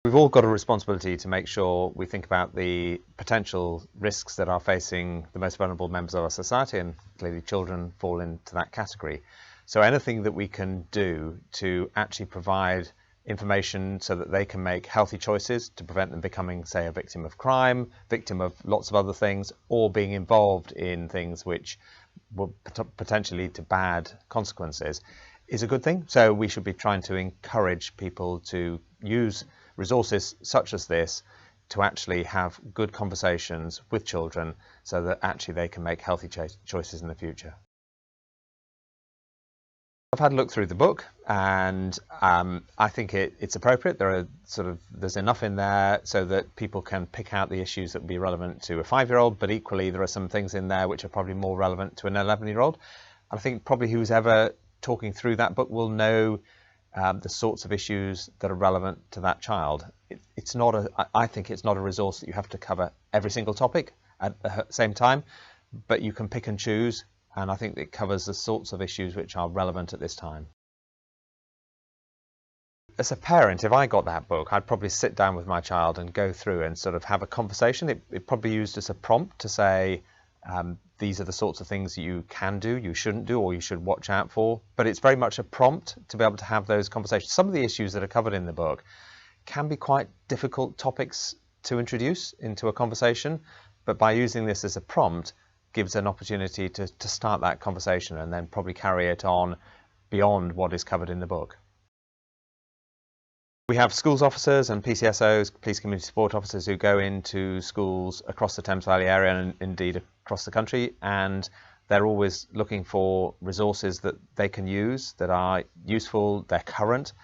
We've all got a responsibility to make sure we think about the potential risks that are facing the most vulnerable members of our society, and clearly children fall into that category. So anything that we can do to actually provide information so that they can make healthy choices to prevent them becoming, say, a victim of crime, victim of lots of other things, or being involved in things which will potentially lead to bad consequences, is a good thing. So we should be trying to encourage people to use resources such as this to actually have good conversations with children so that actually they can make healthy choices in the future. I've had a look through the book, and I think it's appropriate. There's enough in there so that people can pick out the issues that would be relevant to a 5-year-old, but equally there are some things in there which are probably more relevant to an 11-year-old. And I think probably who's ever talking through that book will know the sorts of issues that are relevant to that child. I think it's not a resource that you have to cover every single topic at the same time, but you can pick and choose, and I think it covers the sorts of issues which are relevant at this time. As a parent, if I got that book, I'd probably sit down with my child and go through and sort of have a conversation. It probably used as a prompt to say, these are the sorts of things you can do, you shouldn't do, or you should watch out for. But it's very much a prompt to be able to have those conversations. Some of the issues that are covered in the book can be quite difficult topics to introduce into a conversation, but by using this as a prompt gives an opportunity to start that conversation and then probably carry it on beyond what is covered in the book. We have schools officers and PCSOs, police community support officers, who go into schools across the Thames Valley area and indeed across the country, and they're always looking for resources that they can use that are useful, they're current.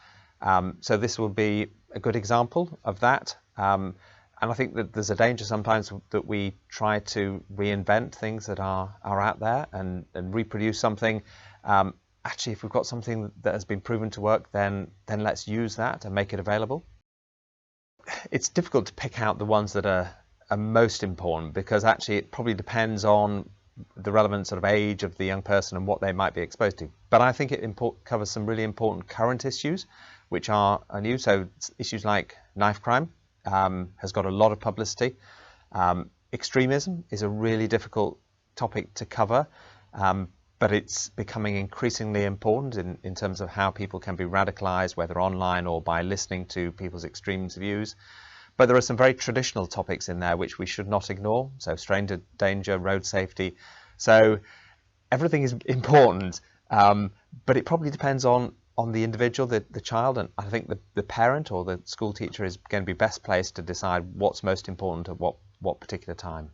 So this will be a good example of that. And I think that there's a danger sometimes that we try to reinvent things that are out there and reproduce something. Actually, if we've got something that has been proven to work, then let's use that and make it available. It's difficult to pick out the ones that are most important, because actually it probably depends on the relevant sort of age of the young person and what they might be exposed to. But I think it covers some really important current issues which are new. So issues like knife crime has got a lot of publicity. Extremism is a really difficult topic to cover. But it's becoming increasingly important in terms of how people can be radicalized, whether online or by listening to people's extreme views. But there are some very traditional topics in there which we should not ignore. So stranger danger, road safety. So everything is important, but it probably depends on the individual, the child, and I think the parent or the school teacher is going to be best placed to decide what's most important at what particular time.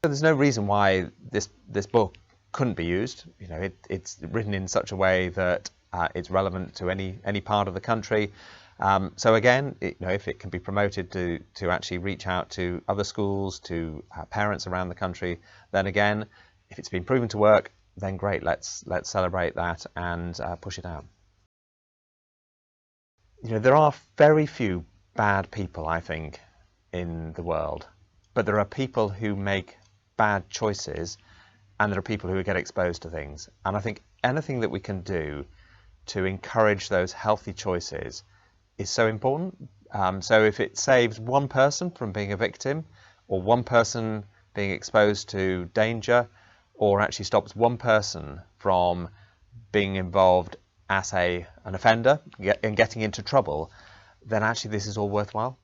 There's no reason why this book couldn't be used. You know, it's written in such a way that it's relevant to any part of the country. So again, if it can be promoted to actually reach out to other schools, to parents around the country, then again, if it's been proven to work, then great. Let's celebrate that and push it out. There are very few bad people, I think, in the world, but there are people who make bad choices, and there are people who get exposed to things. And I think anything that we can do to encourage those healthy choices is so important. So if it saves one person from being a victim, or one person being exposed to danger, or actually stops one person from being involved as an offender and getting into trouble, then actually this is all worthwhile.